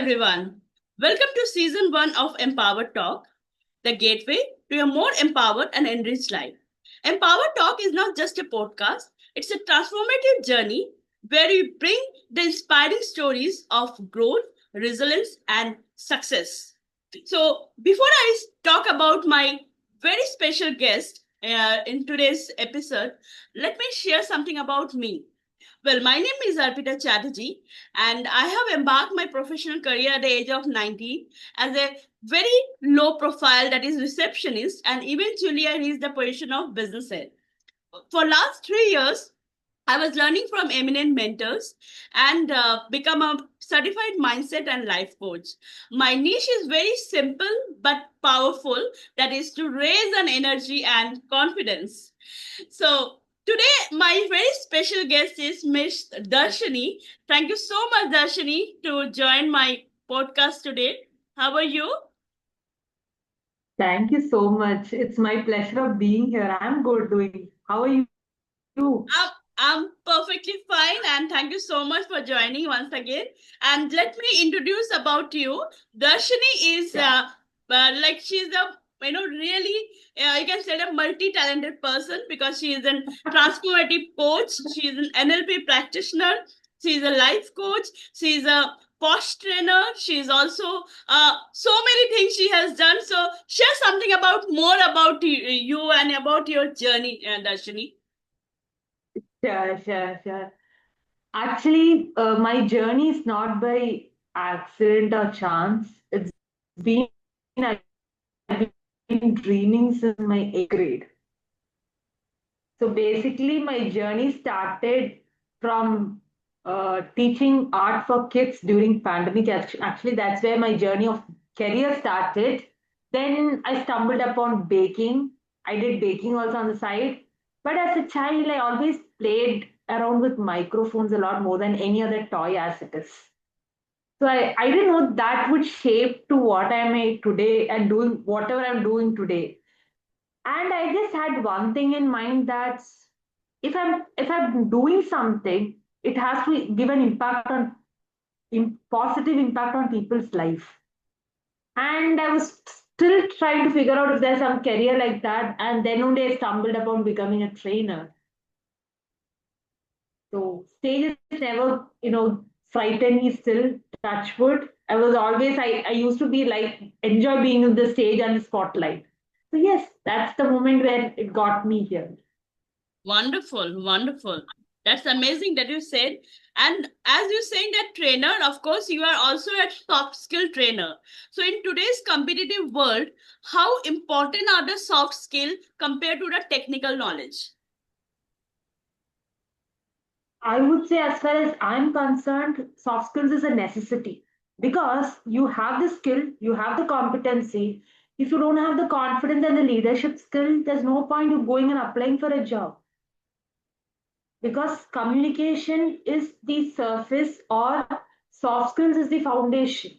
everyone. Welcome to season 1 of Empower Talk, the gateway to a more empowered and enriched life. Empower Talk is not just a podcast, it's a transformative journey where we bring the inspiring stories of growth, resilience, and success. So, before I talk about my very special guest in today's episode, let me share something about me. Well, my name is Arpita Chatterjee, and I have embarked my professional career at the age of 19 as a very low profile, that is receptionist, and eventually I reached the position of business head. For last 3 years, I was learning from eminent mentors and become a certified mindset and life coach. My niche is very simple but powerful, that is to raise an energy and confidence. So today, my very special guest is Miss Dharshani. Thank you so much, Dharshani, to join my podcast today. How are you? Thank you so much. It's my pleasure of being here. I'm good doing. How are you? I'm perfectly fine, and thank you so much for joining once again. And let me introduce about you. Darshini is Yeah. like she's a really you can say a multi-talented person because she is a transformative coach. She is an NLP practitioner. She is a life coach. She is a posh trainer. She is also so many things she has done. So share something about more about you and about your journey, Darshini. Sure. Actually, my journey is not by accident or chance. It's been, I've been dreaming since my eighth grade. So basically, my journey started from teaching art for kids during pandemic. Actually, that's where my journey of career started. Then I stumbled upon baking. I did baking also on the side. But as a child, I always played around with microphones a lot more than any other toy as it is. So I didn't know that would shape to what I am today and doing whatever I'm doing today. And I just had one thing in mind, that if I'm doing something, it has to give an impact on positive impact on people's life. And I was still trying to figure out if there's some career like that. And then only I stumbled upon becoming a trainer. So stages never, frighten me still, touch wood. I used to be like, enjoy being on the stage and the spotlight. So yes, that's the moment where it got me here. Wonderful, wonderful. That's amazing that you said. And as you saying that trainer, of course, you are also a soft skill trainer. So in today's competitive world, how important are the soft skill compared to the technical knowledge? I would say, as far as I'm concerned, soft skills is a necessity because you have the skill, you have the competency. If you don't have the confidence and the leadership skill, there's no point you going and applying for a job, because communication is the surface or soft skills is the foundation.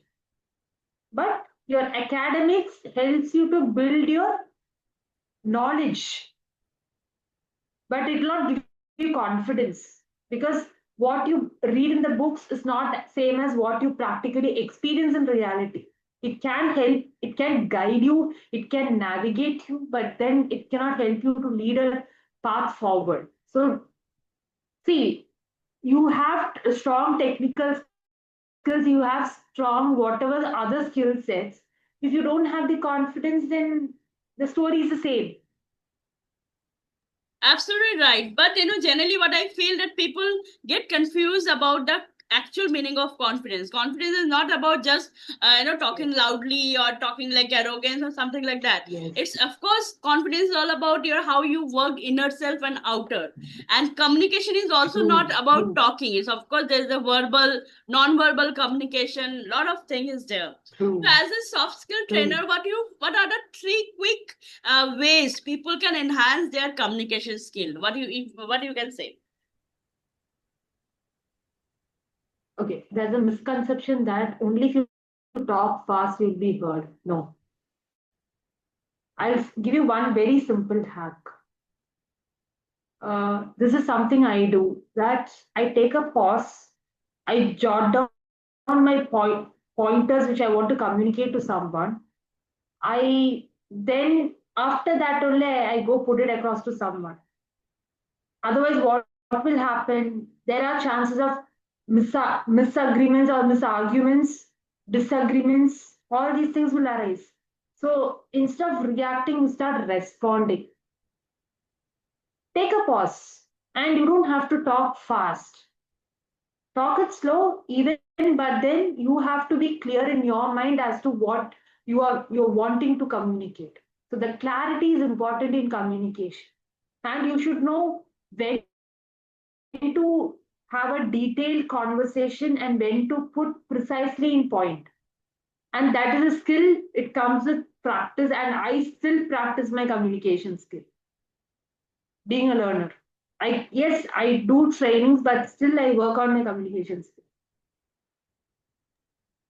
But your academics helps you to build your knowledge, but it will not give you confidence, because what you read in the books is not same as what you practically experience in reality. It can help, it can guide you, it can navigate you, but then it cannot help you to lead a path forward. So see, you have strong technical skills, you have strong whatever the other skill sets. If you don't have the confidence, then the story is the same. Absolutely right. But generally what I feel that people get confused about the actual meaning of confidence. Confidence is not about just Yes. talking loudly or talking like arrogance or something like that. Yes. It's of course confidence is all about your how you work inner self and outer. And communication is also not True, about true, talking. It's of course there's the verbal, non-verbal communication. Lot of things is there. So true, as a soft skill true. trainer, what are the three quick ways people can enhance their communication skill? What you can say? Okay, there's a misconception that only if you talk fast you'll be heard. No. I'll give you one very simple hack. This is something I do, that I take a pause, I jot down my point. pointers which I want to communicate to someone, I then after that only I go put it across to someone. Otherwise, what will happen? There are chances of misagreements or misarguments, disagreements, all these things will arise. So instead of reacting, you start responding. Take a pause, and you don't have to talk fast. Talk it slow, even, but then you have to be clear in your mind as to what you're wanting to communicate. So the clarity is important in communication, and you should know when to have a detailed conversation and when to put precisely in point. And that is a skill, it comes with practice, and I still practice my communication skill. Being a learner, I yes, I do trainings, but still I work on my communication skill.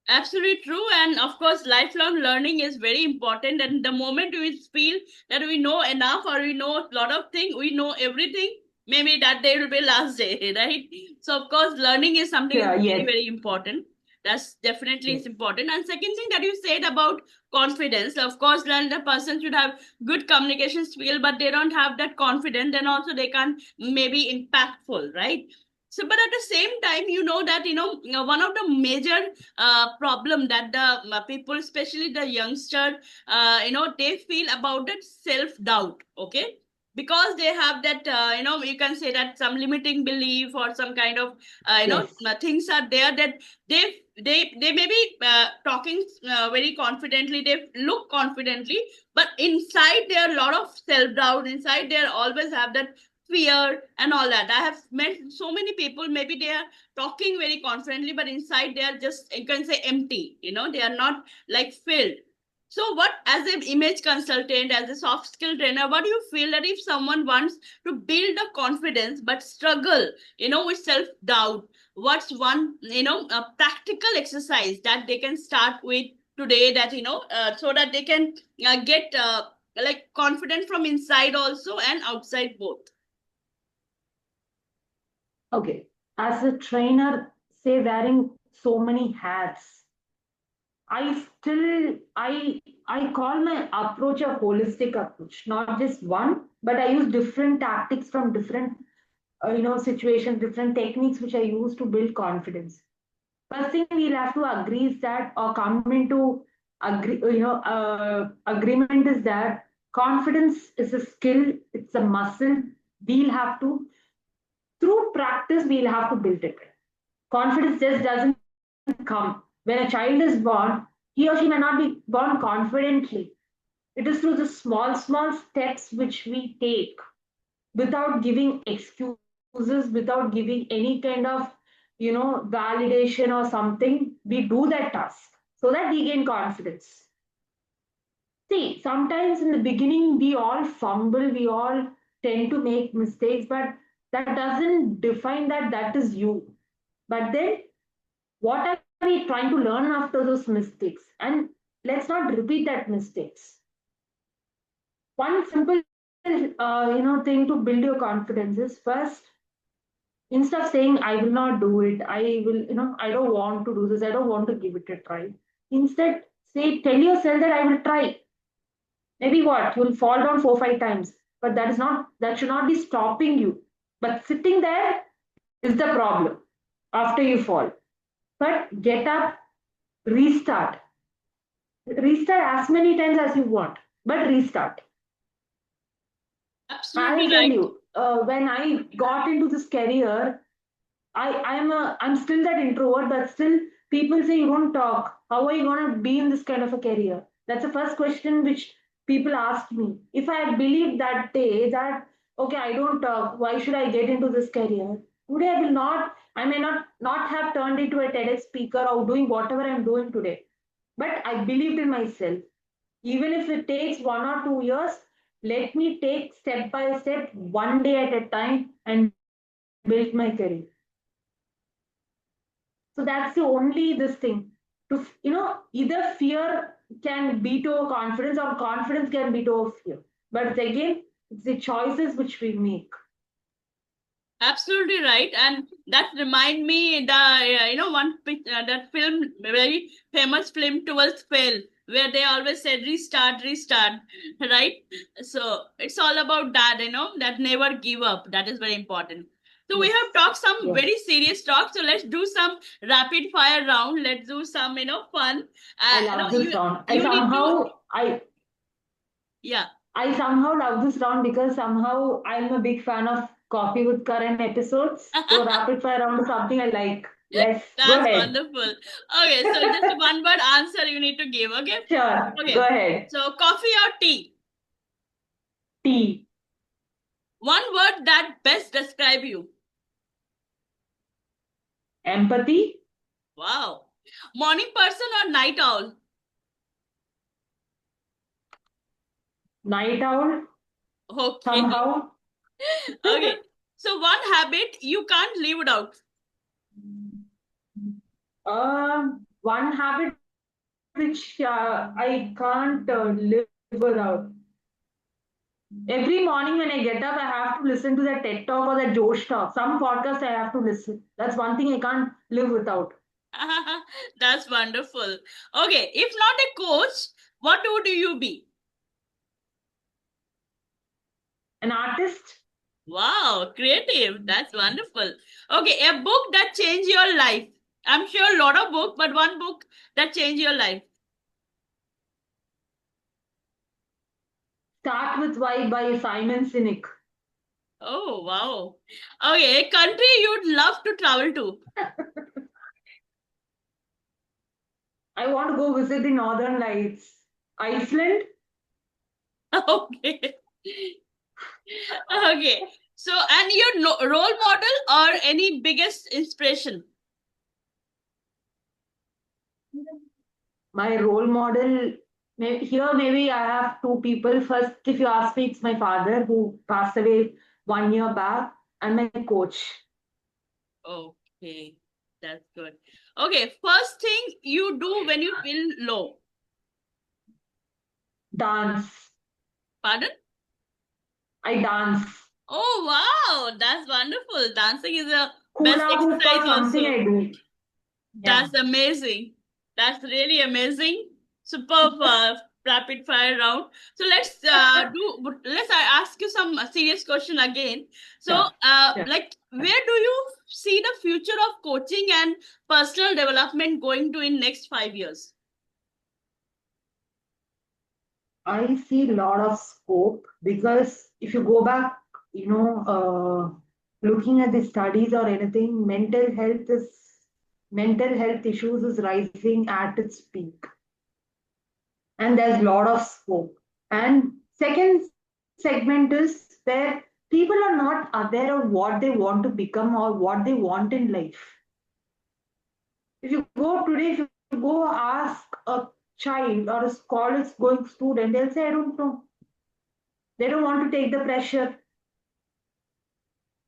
Absolutely true. And of course, lifelong learning is very important. And the moment we feel that we know enough or we know a lot of things, we know everything, maybe that day will be last day, right? So of course, learning is something is Yeah, very, yes, very important. That's definitely yes, is important. And second thing that you said about confidence, of course, then the person should have good communication skill, but they don't have that confidence, then also they can't maybe impactful, right? So, but at the same time, you know that one of the major problem that the people, especially the youngster, they feel about that self doubt. Okay, because they have that you can say that some limiting belief or some kind of yes. things are there that they may be talking very confidently, they look confidently, but inside there are a lot of self doubt. Inside there always have that fear and all that. I have met so many people, maybe they are talking very confidently, but inside they are just, you can say, empty. They are not like filled. So, what, as an image consultant, as a soft skill trainer, what do you feel that if someone wants to build a confidence but struggle, with self doubt, what's one, a practical exercise that they can start with today, that so that they can get like confident from inside also and outside both? Okay. As a trainer, say wearing so many hats, I still I call my approach a holistic approach, not just one, but I use different tactics from different situations, different techniques which I use to build confidence. First thing we'll have to agree is that, or come into agreement is that confidence is a skill, it's a muscle. We'll have to, through practice, we'll have to build it. Confidence just doesn't come. When a child is born, he or she may not be born confidently. It is through the small, small steps which we take without giving excuses, without giving any kind of, validation or something. We do that task so that we gain confidence. See, sometimes in the beginning, we all fumble, we all tend to make mistakes, but that doesn't define that that is you. But then what are we trying to learn after those mistakes? And let's not repeat that mistakes. One simple thing to build your confidence is, first, instead of saying I will not do it, I will, I don't want to do this, I don't want to give it a try. Instead, tell yourself that I will try. Maybe what, you'll fall down 4 5 times, but that should not be stopping you. But sitting there is the problem after you fall. But get up, restart. Restart as many times as you want, but restart. Absolutely I'll tell right. you, when I got into this career, I'm still that introvert, but still people say you don't talk. How are you gonna be in this kind of a career? That's the first question which people asked me. If I had believed that day that okay, I don't talk, why should I get into this career? Today I may not have turned into a TEDx speaker or doing whatever I'm doing today. But I believed in myself. Even if it takes 1 or 2 years, let me take step by step, one day at a time, and build my career. So that's the only this thing. To either fear can be to confidence or confidence can be to fear. But again, it's the choices which we make. Absolutely right. And That remind me the that film, very famous film, 12th Fail, where they always said restart, restart, right? So it's all about that, that never give up. That is very important. So we Yes. have talked some Yes. very serious talk. So let's do some rapid fire round. Let's do some fun. I love this You round. you need to, yeah. I somehow love this round because somehow I'm a big fan of Coffee with Current episodes. So rapid fire round is something I like. Yes, go That's ahead. wonderful. Okay, so just one word answer you need to give. Okay. Sure, go Okay. ahead. So coffee or tea? Tea, One word that best describe you. empathy, Wow. Morning person or night owl? night owl, Okay. somehow. Okay. So one habit you can't live without. One habit which I can't live without. Every morning when I get up, I have to listen to that TED talk or that Josh talk. Some podcast I have to listen. That's one thing I can't live without. That's wonderful. Okay, if not a coach, what would you be? An artist, Wow, creative. That's wonderful. Okay, a book that changed your life. I'm sure a lot of books, but one book that changed your life. Start with Why by Simon Sinek. Oh, wow. Okay, a country you'd love to travel to. I want to go visit the Northern Lights. Iceland, Okay. Okay. So, and your role model or any biggest inspiration? my role model. Here, maybe I have two people. First, if you ask me, it's my father who passed away 1 year back, and my coach. Okay, that's good. Okay, first thing you do when you feel low. Dance. Pardon? I dance. Oh, wow, that's wonderful. Dancing is the best Hula hoop or exercise something also. I do. Yeah. That's amazing. That's really amazing. Superb rapid fire round. So let's ask you some serious question again. So Sure. Sure. like where do you see the future of coaching and personal development going to in next 5 years? I see a lot of scope because if you go back, looking at the studies or anything, mental health issues is rising at its peak, and there's a lot of scope. And second segment is where people are not aware of what they want to become or what they want in life. If you go today, if you go ask a child or a college going student, they'll say, I don't know. They don't want to take the pressure.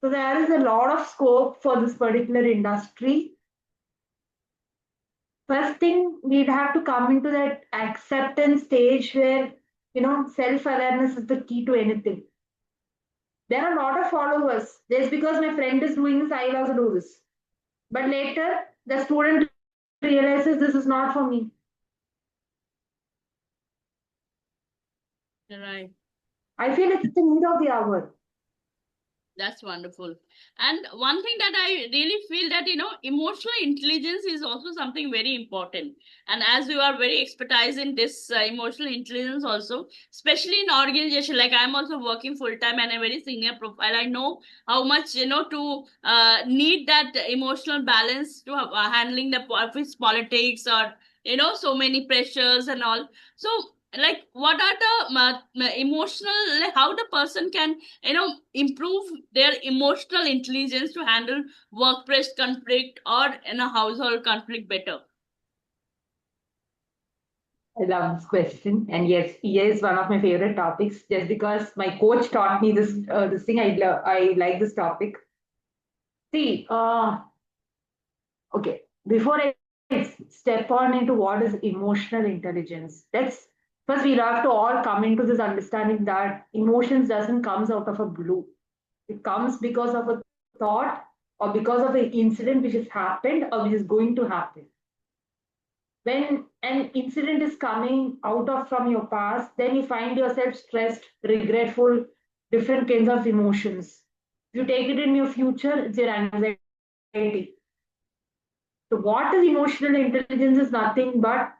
So there is a lot of scope for this particular industry. First thing, we'd have to come into that acceptance stage where, self-awareness is the key to anything. There are a lot of followers. Just because my friend is doing this, I'll also do this. But later, the student realizes this is not for me. Right. I feel it's the need of the hour. That's wonderful. And one thing that I really feel that, emotional intelligence is also something very important. And as you are very expertise in this emotional intelligence also, especially in organization, like I'm also working full time and a very senior profile. I know how much, to need that emotional balance to handling the office politics or, so many pressures and all. So, like, what are the emotional, like, how the person can improve their emotional intelligence to handle workplace conflict or in a household conflict better? I love this question. And yes, EA is one of my favorite topics just because my coach taught me this thing. I like this topic. See, okay, before I step on into what is emotional intelligence, let's first we'll have to all come into this understanding that emotions doesn't comes out of a blue. It comes because of a thought or because of an incident which has happened or which is going to happen. When an incident is coming out of from your past, then you find yourself stressed, regretful, different kinds of emotions. If you take it in your future, it's your anxiety. So what is emotional intelligence is nothing but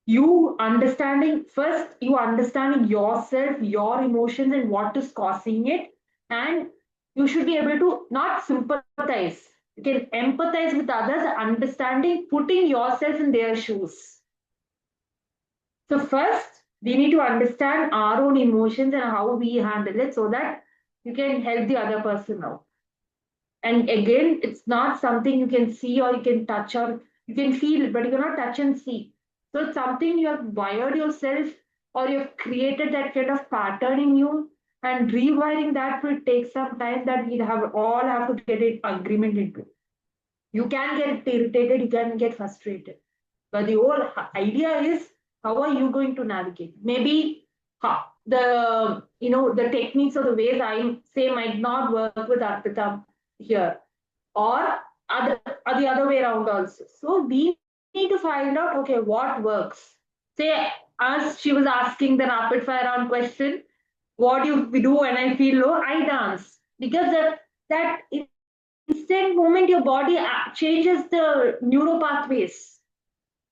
you understanding first, you understanding yourself, your emotions, and what is causing it. And you should be able to not sympathize. You can empathize with others, understanding, putting yourself in their shoes. So first, we need to understand our own emotions and how we handle it so that you can help the other person out. And again, it's not something you can see or you can touch or you can feel it, but you cannot touch and see. So it's something you have wired yourself or you've created that kind of pattern in you. And rewiring that will take some time that we have all have to get an agreement into. You can get irritated, you can get frustrated. But the whole idea is how are you going to navigate? Maybe the techniques or the ways I say might not work with Arpita here, or or the other way around also. So we need to find out okay what works. Say as she was asking the rapid fire round question, what do you do when I feel low? I dance because that instant moment your body changes the neuro pathways.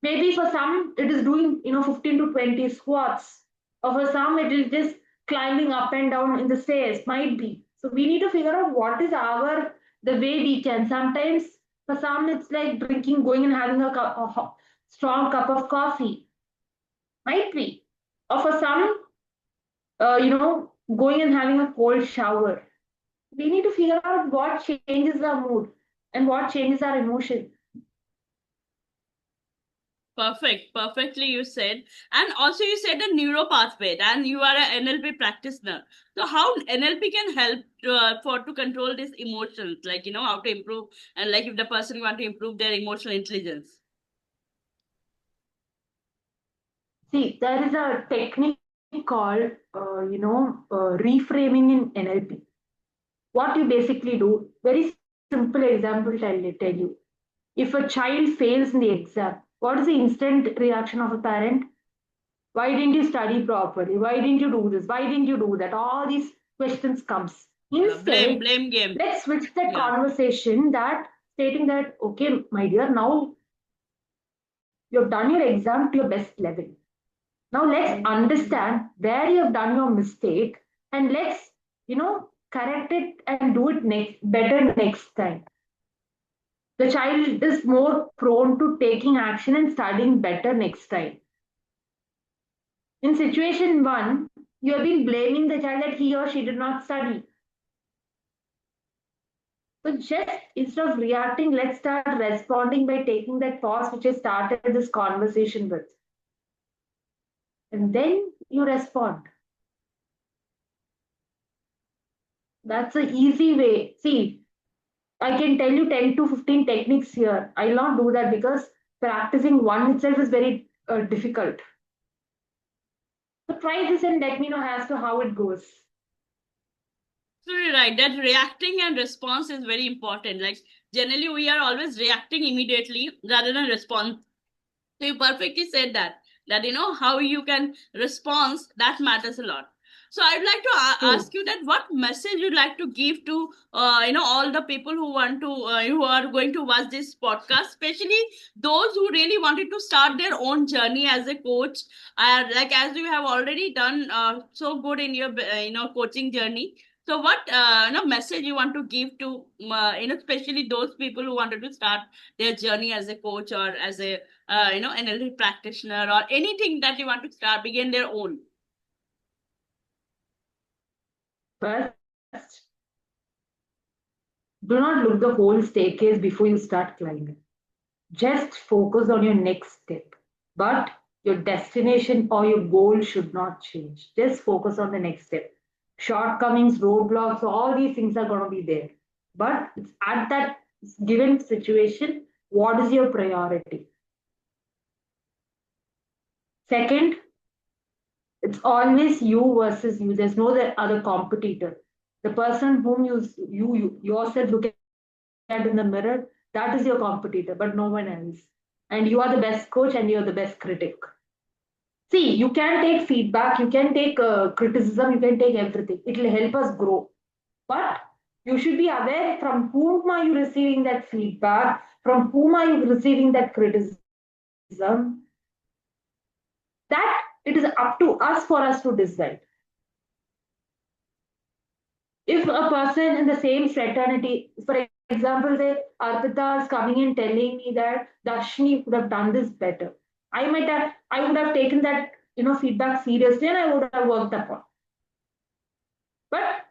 Maybe for some, it is doing 15 to 20 squats, or for some, it is just climbing up and down in the stairs. Might be. So we need to figure out what is our the way we can. Sometimes for some, it's like drinking, going and having a strong cup of coffee. Might be. Or for some, going and having a cold shower. We need to figure out what changes our mood and what changes our emotion. Perfect, perfectly you said. And also you said a neuro pathway, and you are an NLP practitioner. So how NLP can help for to control these emotions, like how to improve, and like if the person want to improve their emotional intelligence. See, there is a technique called, reframing in NLP. What you basically do, very simple example, tell you. If a child fails in the exam, what is the instant reaction of a parent? Why didn't you study properly? Why didn't you do this? Why didn't you do that? All these questions comes. Yeah, Instead, blame game. let's switch that Yeah. conversation that stating that, okay, my dear, now you've done your exam to your best level. Now let's understand where you have done your mistake and let's, correct it and do it better next time. The child is more prone to taking action and studying better next time. In situation one, you have been blaming the child that he or she did not study. So just instead of reacting, let's start responding by taking that pause which I started this conversation with. And then you respond. That's an easy way. See, I can tell you 10 to 15 techniques here. I'll not do that because practicing one itself is very difficult. So try this and let me know as to how it goes. Absolutely right. That reacting and response is very important. Like generally, we are always reacting immediately rather than respond. So you perfectly said that. That how you can respond, that matters a lot. So I'd like to True. ask you that what message you'd like to give to all the people who want to who are going to watch this podcast, especially those who really wanted to start their own journey as a coach. Like as you have already done so good in your coaching journey. So what message you want to give to especially those people who wanted to start their journey as a coach or as a NLP practitioner or anything that you want to start begin their own. First, do not look the whole staircase before you start climbing. Just focus on your next step. But your destination or your goal should not change. Just focus on the next step. Shortcomings, roadblocks, all these things are going to be there. But it's at that given situation, what is your priority? Second, it's always you versus you. There's no other competitor. The person whom you yourself look at at in the mirror, that is your competitor, but no one else. And you are the best coach and you're the best critic. See, you can take feedback, you can take criticism, you can take everything. It will help us grow. But you should be aware from whom are you receiving that feedback, from whom are you receiving that criticism, that it is up to us for us to decide. If a person in the same fraternity, for example, say Arpita is coming and telling me that Dharshani could have done this better, I would have taken that feedback seriously and I would have worked upon. But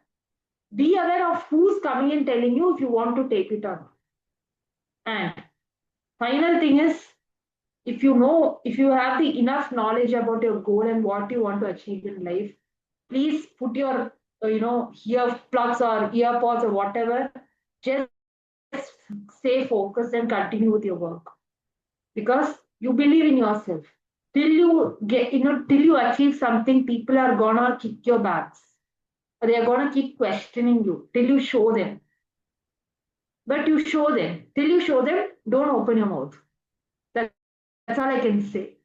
be aware of who's coming and telling you if you want to take it or not. And final thing is, if you have the enough knowledge about your goal and what you want to achieve in life, please put your earplugs or earpods or whatever. Just stay focused and continue with your work because you believe in yourself. Till you till you achieve something, people are gonna kick your backs. They are gonna keep questioning you till you show them. But you show them. Till you show them, don't open your mouth. That's all I can say.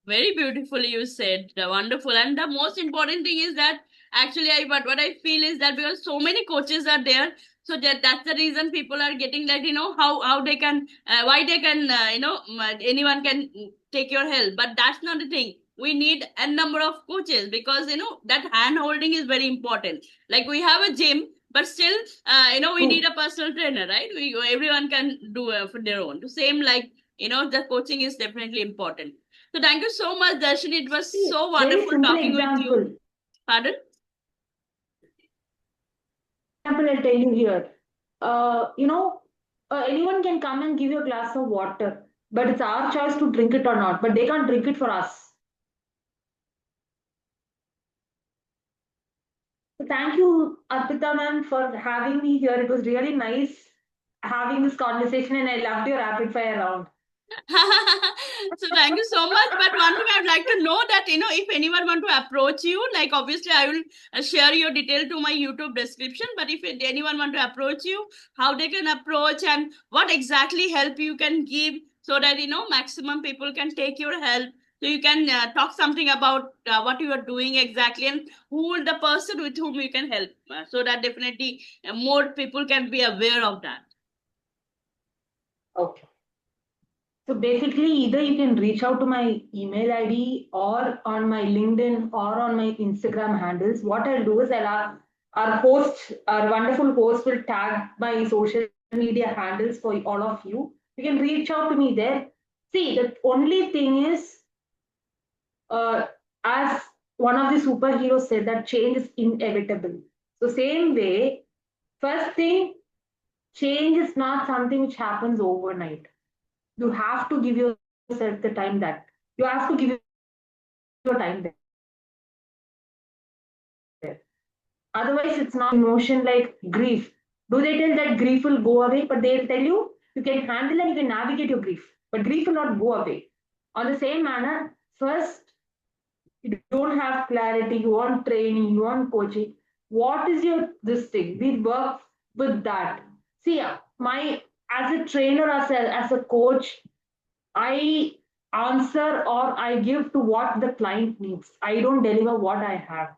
Very beautifully you said, wonderful. And the most important thing is that actually, what I feel is that because so many coaches are there, so that's the reason people are getting that how they can why they can anyone can take your help, but that's not the thing. We need a number of coaches because that hand holding is very important. Like we have a gym, but still we need a personal trainer, right? Everyone can do for their own. The same like the coaching is definitely important. So thank you so much, Darshini. It was See, so very wonderful simple talking with you. example. Pardon? Example, I'll tell you here. Anyone can come and give you a glass of water, but it's our choice to drink it or not. But they can't drink it for us. So thank you, Arpita ma'am, for having me here. It was really nice having this conversation, and I loved your rapid fire round. So thank you so much. But one thing I'd like to know that if anyone want to approach you, like obviously I will share your detail to my YouTube description. But if anyone want to approach you, how they can approach and what exactly help you can give, so that maximum people can take your help. So you can talk something about what you are doing exactly and who the person with whom you can help, so that definitely more people can be aware of that. Okay. So basically, either you can reach out to my email ID or on my LinkedIn or on my Instagram handles. What I'll do is our host, our wonderful host, will tag my social media handles for all of you. You can reach out to me there. See, the only thing is, uh, as one of the superheroes said, that change is inevitable. So same way, first thing, change is not something which happens overnight. You have to give yourself the time that you have to give your time there. Otherwise, it's not emotion like grief. Do they tell that grief will go away? But they'll tell you can handle and you can navigate your grief. But grief will not go away. On the same manner, first, you don't have clarity, you want training, you want coaching. What is your this thing? We work with that. See, my as a trainer, as a coach, I answer or I give to what the client needs. I don't deliver what I have.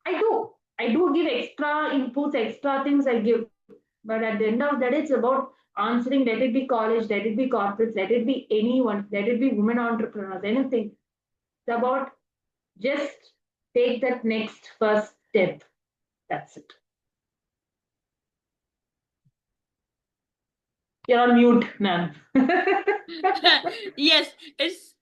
I do. I do give extra inputs, extra things I give. But at the end of the day, it's about answering, let it be college, let it be corporates, let it be anyone, let it be women entrepreneurs, anything. It's about just take that next first step. That's it. You're on mute, ma'am. Yes, it's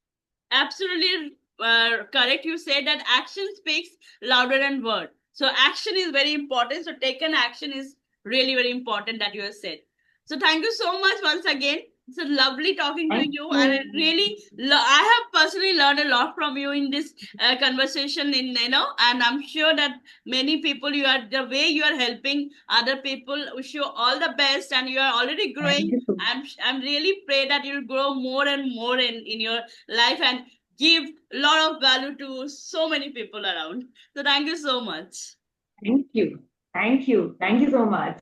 absolutely correct. You said that action speaks louder than word. So action is very important. So taken action is really very important that you have said. So thank you so much once again. It's a lovely talking to Thank you, and I you. really, I have personally learned a lot from you in this conversation. And I'm sure that many people, you are the way you are helping other people. Wish you all the best, and you are already Thank growing. you so much. I'm really pray that you'll grow more and more in your life and give a lot of value to so many people around. So thank you so much. Thank you. Thank you. Thank you so much.